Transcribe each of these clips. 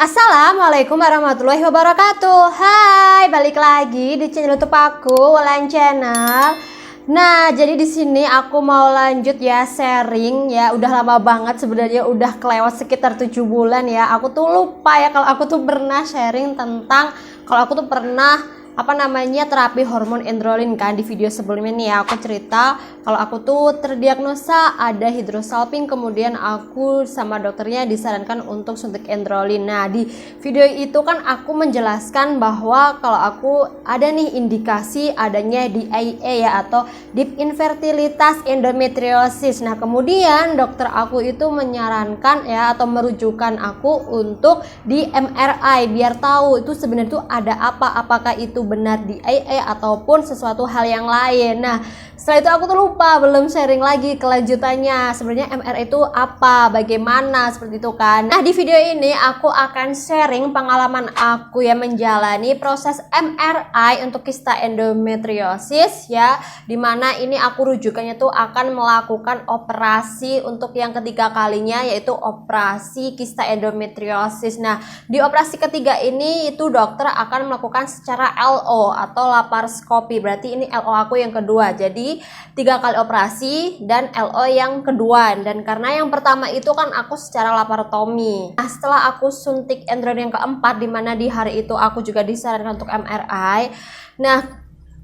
Assalamualaikum warahmatullahi wabarakatuh. Hai, balik lagi di channel YouTube aku, Wulan Channel. Nah, jadi di sini aku mau lanjut ya sharing ya. Udah lama banget sebenarnya, udah kelewat sekitar 7 bulan ya. Aku tuh lupa ya kalau aku tuh pernah sharing tentang kalau aku tuh pernah terapi hormon androlin kan. Di video sebelumnya nih ya aku cerita kalau aku tuh terdiagnosa ada hidrosalping, kemudian aku sama dokternya disarankan untuk suntik androlin. Nah, di video itu kan aku menjelaskan bahwa kalau aku ada nih indikasi adanya DIE ya, atau deep infertilitas endometriosis. Nah, kemudian dokter aku itu menyarankan ya, atau merujukan aku untuk di MRI biar tahu itu sebenarnya tuh ada apa, apakah itu benar di DIE ataupun sesuatu hal yang lain. Nah, setelah itu aku tuh lupa, belum sharing lagi kelanjutannya. Sebenarnya MRI itu apa, bagaimana, seperti itu kan. Nah, di video ini aku akan sharing pengalaman aku yang menjalani proses MRI untuk kista endometriosis ya, dimana ini aku rujukannya tuh akan melakukan operasi untuk yang ketiga kalinya, yaitu operasi kista endometriosis. Nah, di operasi ketiga ini itu dokter akan melakukan secara LO atau laparoskopi, berarti ini LO aku yang kedua. Jadi 3 kali operasi dan LO yang kedua, dan karena yang pertama itu kan aku secara laparotomi. Nah, setelah aku suntik androlin yang keempat, dimana di hari itu aku juga disarankan untuk MRI. Nah,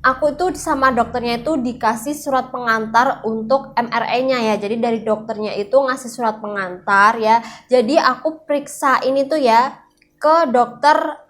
aku tuh sama dokternya itu dikasih surat pengantar untuk MRI-nya ya. Jadi dari dokternya itu ngasih surat pengantar ya. Jadi aku periksa ini tuh ya ke dokter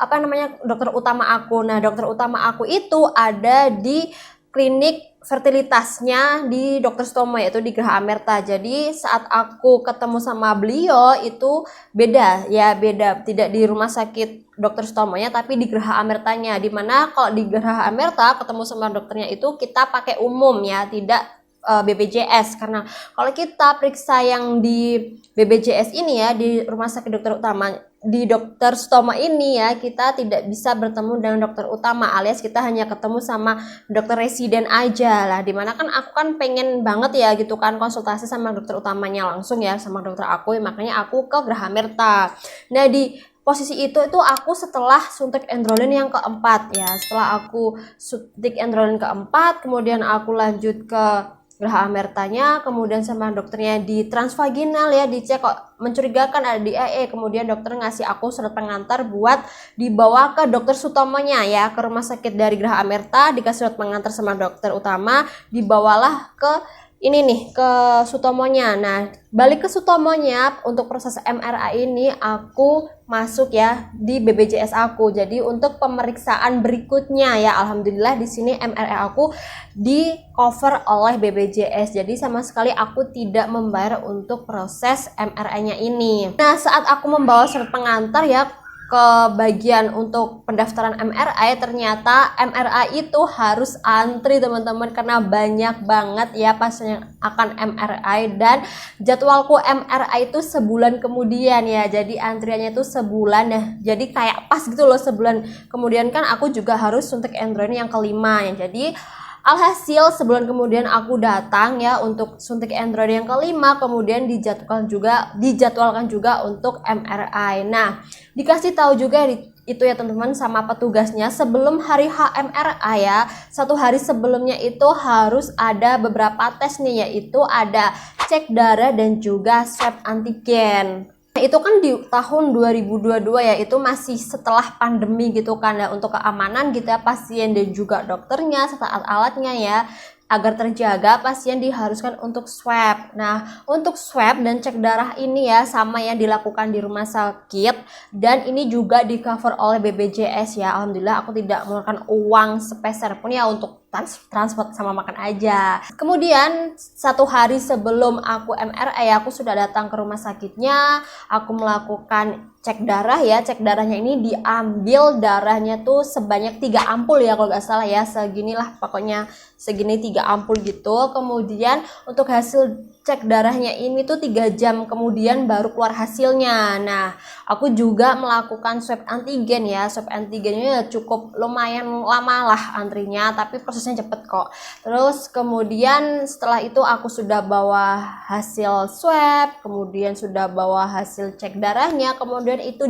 dokter utama aku. Nah, dokter utama aku itu ada di klinik fertilitasnya di Dr. Sutomo, yaitu di Geraha Amerta. Jadi saat aku ketemu sama beliau itu beda ya, beda, tidak di rumah sakit Dr. Sutomo-nya tapi di Geraha Amertanya, dimana kalau di Geraha Amerta ketemu sama dokternya itu kita pakai umum ya, tidak BPJS. Karena kalau kita periksa yang di BPJS ini ya, di rumah sakit dokter utama di Dr. Sutomo ini ya, kita tidak bisa bertemu dengan dokter utama, alias kita hanya ketemu sama dokter residen aja lah. Dimana kan aku kan pengen banget ya gitu kan konsultasi sama dokter utamanya langsung ya, sama dokter aku ya, makanya aku ke Geraha Amerta. Nah, di posisi itu aku setelah suntik androlin yang keempat ya. Setelah aku suntik androlin keempat, kemudian aku lanjut ke Geraha Amertanya, kemudian sama dokternya di transvaginal ya, dicek kok mencurigakan ada DIE. Kemudian dokter ngasih aku surat pengantar buat dibawa ke dokter Sutomonya ya, ke rumah sakit dari Geraha Amerta, dikasih surat pengantar sama dokter utama, dibawalah ke ini nih, ke Sutomonya. Nah, balik ke Sutomonya untuk proses MRI ini aku masuk ya di BPJS aku. Jadi untuk pemeriksaan berikutnya ya, alhamdulillah di sini MRI aku di cover oleh BPJS. Jadi sama sekali aku tidak membayar untuk proses MRI-nya ini. Nah, saat aku membawa surat pengantar ya ke bagian untuk pendaftaran MRI, ternyata MRI itu harus antri teman-teman, karena banyak banget ya pasien yang akan MRI, dan jadwalku MRI itu sebulan kemudian ya. Jadi antriannya itu sebulan ya, jadi kayak pas gitu loh, sebulan kemudian kan aku juga harus suntik androlin yang kelima ya. Jadi alhasil sebulan kemudian aku datang ya untuk suntik androlin yang kelima, kemudian dijadwalkan juga untuk MRI. Nah, dikasih tahu juga itu ya teman-teman sama petugasnya, sebelum hari H MRI ya, 1 hari sebelumnya itu harus ada beberapa tes nih, yaitu ada cek darah dan juga swab antigen. Itu kan di tahun 2022 ya, itu masih setelah pandemi gitu kan ya, untuk keamanan gitu ya pasien dan juga dokternya serta alat-alatnya ya, agar terjaga pasien diharuskan untuk swab. Nah, untuk swab dan cek darah ini ya sama yang dilakukan di rumah sakit, dan ini juga di cover oleh BPJS ya. Alhamdulillah aku tidak mengeluarkan uang sepeser pun ya untuk transport sama makan aja. Kemudian 1 hari sebelum aku MRI aku sudah datang ke rumah sakitnya, aku melakukan cek darah ya. Cek darahnya ini diambil darahnya tuh sebanyak 3 ampul ya kalau nggak salah ya, seginilah pokoknya, segini 3 ampul gitu. Kemudian untuk hasil cek darahnya ini tuh 3 jam kemudian baru keluar hasilnya. Nah, aku juga melakukan swab antigen ya. Swab antigennya cukup lumayan lama lah antrinya, tapi prosesnya cepet kok. Terus kemudian setelah itu aku sudah bawa hasil swab, kemudian sudah bawa hasil cek darahnya, kemudian itu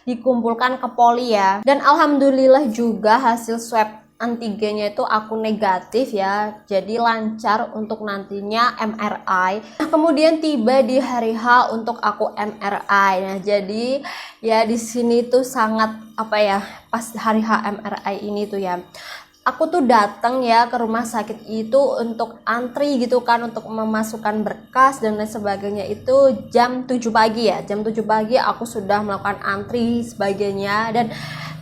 dikumpulkan ke poli ya. Dan alhamdulillah juga hasil swab antigennya itu aku negatif ya, jadi lancar untuk nantinya MRI. Nah, kemudian tiba di hari H untuk aku MRI. Nah, jadi ya di sini tuh sangat apa ya, pas hari H MRI ini tuh ya, aku tuh datang ya ke rumah sakit itu untuk antri gitu kan, untuk memasukkan berkas dan lain sebagainya itu jam 7 pagi ya. Jam 7 pagi aku sudah melakukan antri sebagainya. Dan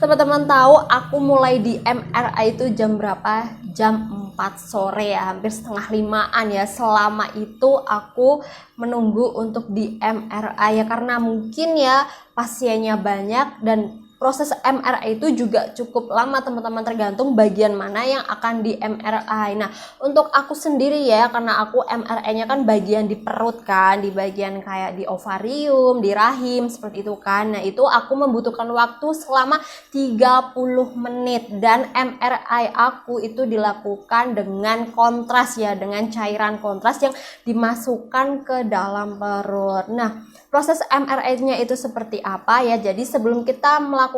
teman-teman tahu aku mulai di MRI itu jam berapa? Jam 4 sore ya, hampir setengah 5-an ya. Selama itu aku menunggu untuk di MRI ya, karena mungkin ya pasiennya banyak dan proses MRI itu juga cukup lama teman-teman, tergantung bagian mana yang akan di MRI. Nah, untuk aku sendiri ya, karena aku MRI-nya kan bagian di perut kan, di bagian kayak di ovarium, di rahim, seperti itu kan. Nah, itu aku membutuhkan waktu selama 30 menit dan MRI aku itu dilakukan dengan kontras ya, dengan cairan kontras yang dimasukkan ke dalam perut. Nah, proses MRI-nya itu seperti apa ya? Jadi sebelum kita melakukan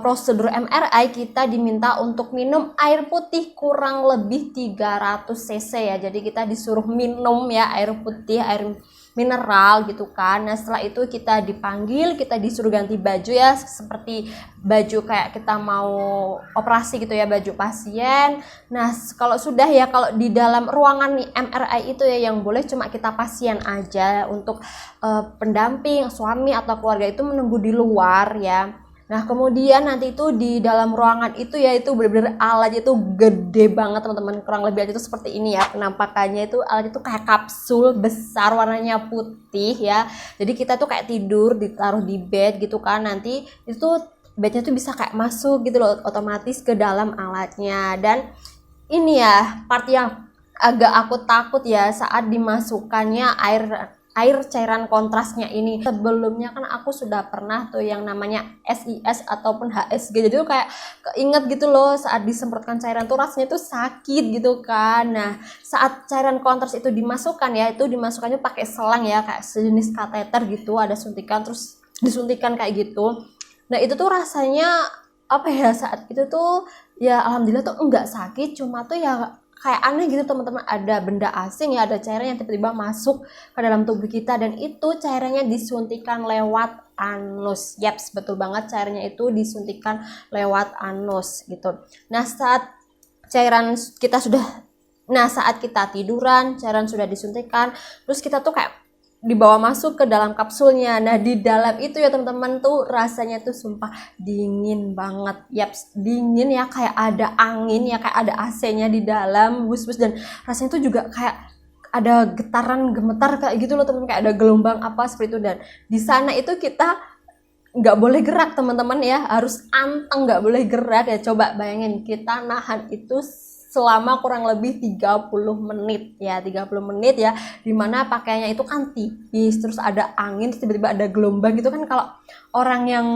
prosedur MRI, kita diminta untuk minum air putih kurang lebih 300 cc ya. Jadi kita disuruh minum ya air putih, air mineral gitu kan. Nah, setelah itu kita dipanggil, kita disuruh ganti baju ya, seperti baju kayak kita mau operasi gitu ya, baju pasien. Nah, kalau sudah ya, kalau di dalam ruangan nih MRI itu ya, yang boleh cuma kita pasien aja, untuk pendamping, suami atau keluarga itu menunggu di luar ya. Nah, kemudian nanti itu di dalam ruangan itu ya, itu benar-benar alatnya itu gede banget teman-teman, kurang lebih itu seperti ini ya penampakannya. Itu alat itu kayak kapsul besar, warnanya putih ya. Jadi kita tuh kayak tidur, ditaruh di bed gitu kan, nanti itu bednya tuh bisa kayak masuk gitu loh otomatis ke dalam alatnya. Dan ini ya part yang agak aku takut ya, saat dimasukkannya air cairan kontrasnya ini. Sebelumnya kan aku sudah pernah tuh yang namanya SIS ataupun HSG, jadi tuh kayak keinget gitu loh, saat disemprotkan cairan tuh rasanya tuh sakit gitu kan. Nah, saat cairan kontras itu dimasukkan ya, itu dimasukkannya pakai selang ya, kayak sejenis kateter gitu, ada suntikan terus disuntikan kayak gitu. Nah, itu tuh rasanya apa ya, saat itu tuh ya alhamdulillah tuh enggak sakit, cuma tuh ya kayak aneh gitu teman-teman, ada benda asing ya, ada cairan yang tiba-tiba masuk ke dalam tubuh kita, dan itu cairannya disuntikan lewat anus. Yaps, betul banget, cairannya itu disuntikan lewat anus gitu. Nah, saat kita tiduran, cairan sudah disuntikan, terus kita tuh kayak dibawa masuk ke dalam kapsulnya. Nah, di dalam itu ya teman-teman tuh rasanya tuh sumpah dingin banget. Yaps, dingin ya, kayak ada angin ya, kayak ada AC-nya di dalam, bus-bus, dan rasanya tuh juga kayak ada getaran gemetar kayak gitu loh teman, kayak ada gelombang apa seperti itu. Dan di sana itu kita nggak boleh gerak teman-teman ya, harus anteng, nggak boleh gerak ya. Coba bayangin kita nahan itu selama kurang lebih 30 menit ya, 30 menit ya, dimana pakaiannya itu kan tipis, terus ada angin, tiba-tiba ada gelombang gitu kan. Kalau orang yang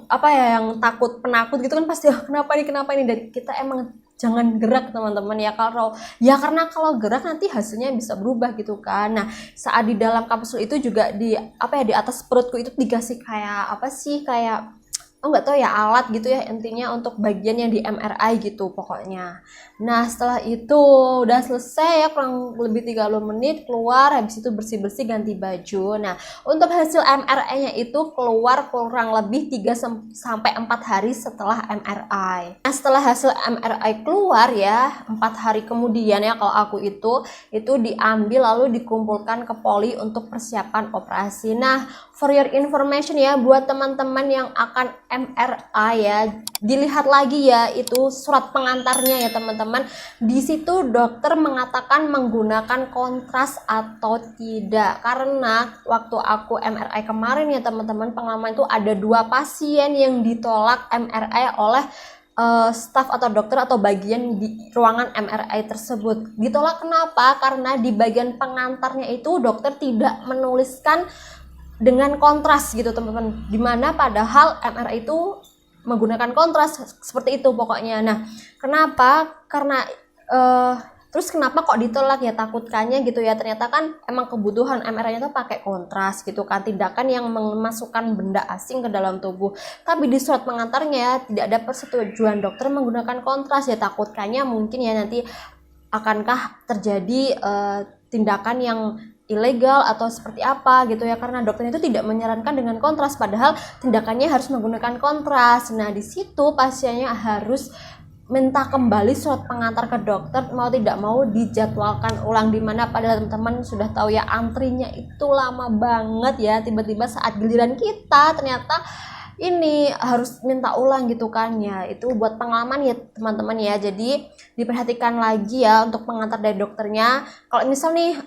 apa ya, yang penakut gitu kan pasti, oh, kenapa ini, dari kita emang jangan gerak teman-teman ya, karena kalau gerak nanti hasilnya bisa berubah gitu kan. Nah, saat di dalam kapsul itu juga di atas perutku itu dikasih kayak kayak nggak tahu ya, alat gitu ya, intinya untuk bagian yang di MRI gitu pokoknya. Nah, setelah itu udah selesai ya, kurang lebih 30 menit keluar, habis itu bersih-bersih, ganti baju. Nah, untuk hasil MRI-nya itu keluar kurang lebih 3-4 hari setelah MRI. Nah, setelah hasil MRI keluar ya, 4 hari kemudian ya, kalau aku itu diambil lalu dikumpulkan ke poli untuk persiapan operasi. Nah, for your information ya, buat teman-teman yang akan MRI ya, dilihat lagi ya itu surat pengantarnya ya teman-teman. Di situ dokter mengatakan menggunakan kontras atau tidak, karena waktu aku MRI kemarin ya teman-teman, pengalaman itu ada 2 pasien yang ditolak MRI oleh staf atau dokter atau bagian di ruangan MRI tersebut. Ditolak kenapa? Karena di bagian pengantarnya itu dokter tidak menuliskan dengan kontras gitu teman-teman. Dimana padahal MRI itu menggunakan kontras seperti itu pokoknya. Nah, kenapa? Karena terus kenapa kok ditolak ya, takutkannya gitu ya, ternyata kan emang kebutuhan MRI-nya tuh pakai kontras gitu kan, tindakan yang memasukkan benda asing ke dalam tubuh. Tapi di surat pengantarnya tidak ada persetujuan dokter menggunakan kontras ya, takutkannya mungkin ya nanti akankah terjadi tindakan yang ilegal atau seperti apa gitu ya, karena dokter itu tidak menyarankan dengan kontras padahal tindakannya harus menggunakan kontras. Nah, di situ pasiennya harus minta kembali surat pengantar ke dokter, mau tidak mau dijadwalkan ulang, dimana pada teman-teman sudah tahu ya antrinya itu lama banget ya, tiba-tiba saat giliran kita ternyata ini harus minta ulang gitu kan ya. Itu buat pengalaman ya teman-teman ya, jadi diperhatikan lagi ya untuk pengantar dari dokternya. Kalau misal nih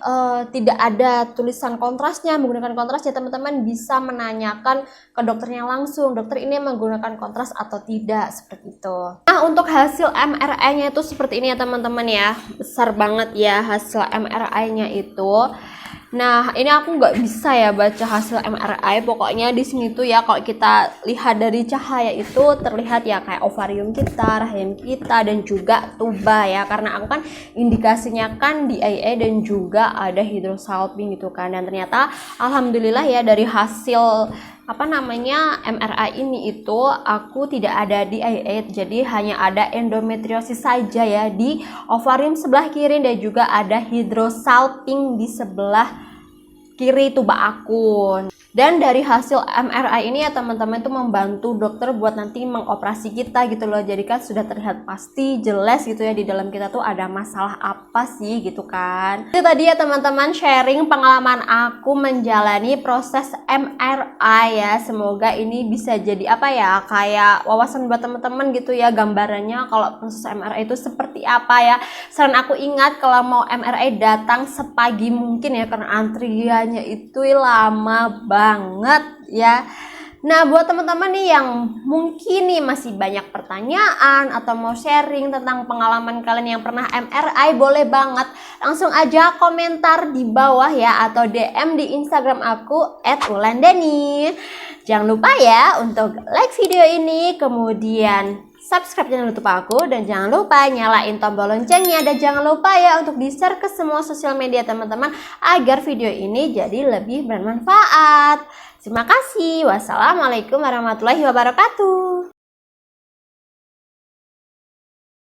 tidak ada tulisan kontrasnya, menggunakan kontras ya teman-teman bisa menanyakan ke dokternya langsung, dokter ini menggunakan kontras atau tidak, seperti itu. Nah, untuk hasil MRI-nya itu seperti ini ya teman-teman ya, besar banget ya hasil MRI-nya itu. Nah, ini aku nggak bisa ya baca hasil MRI. Pokoknya di sini tuh ya kalau kita lihat dari cahaya itu terlihat ya kayak ovarium kita, rahim kita, dan juga tuba ya. Karena aku kan indikasinya kan di DIA dan juga ada hidrosalping gitu kan. Dan ternyata alhamdulillah ya dari hasil MRI ini itu aku tidak ada DIA, jadi hanya ada endometriosis saja ya di ovarium sebelah kiri dan juga ada hidrosalping di sebelah kiri tuba aku. Dan dari hasil MRI ini ya teman-teman itu membantu dokter buat nanti mengoperasi kita gitu loh. Jadi kan sudah terlihat pasti jelas gitu ya di dalam kita tuh ada masalah apa sih gitu kan. Itu tadi ya teman-teman sharing pengalaman aku menjalani proses MRI ya. Semoga ini bisa jadi kayak wawasan buat teman-teman gitu ya, gambarannya kalau proses MRI itu seperti apa ya. Saran aku ingat kalau mau MRI datang sepagi mungkin ya, karena antriannya itu lama banget ya. Nah, buat teman-teman nih yang mungkin nih masih banyak pertanyaan atau mau sharing tentang pengalaman kalian yang pernah MRI, boleh banget langsung aja komentar di bawah ya, atau DM di Instagram aku @wulandani. Jangan lupa ya untuk like video ini, kemudian subscribe channel YouTube aku, dan jangan lupa nyalain tombol loncengnya, dan jangan lupa ya untuk di-share ke semua sosial media teman-teman agar video ini jadi lebih bermanfaat. Terima kasih. Wassalamualaikum warahmatullahi wabarakatuh.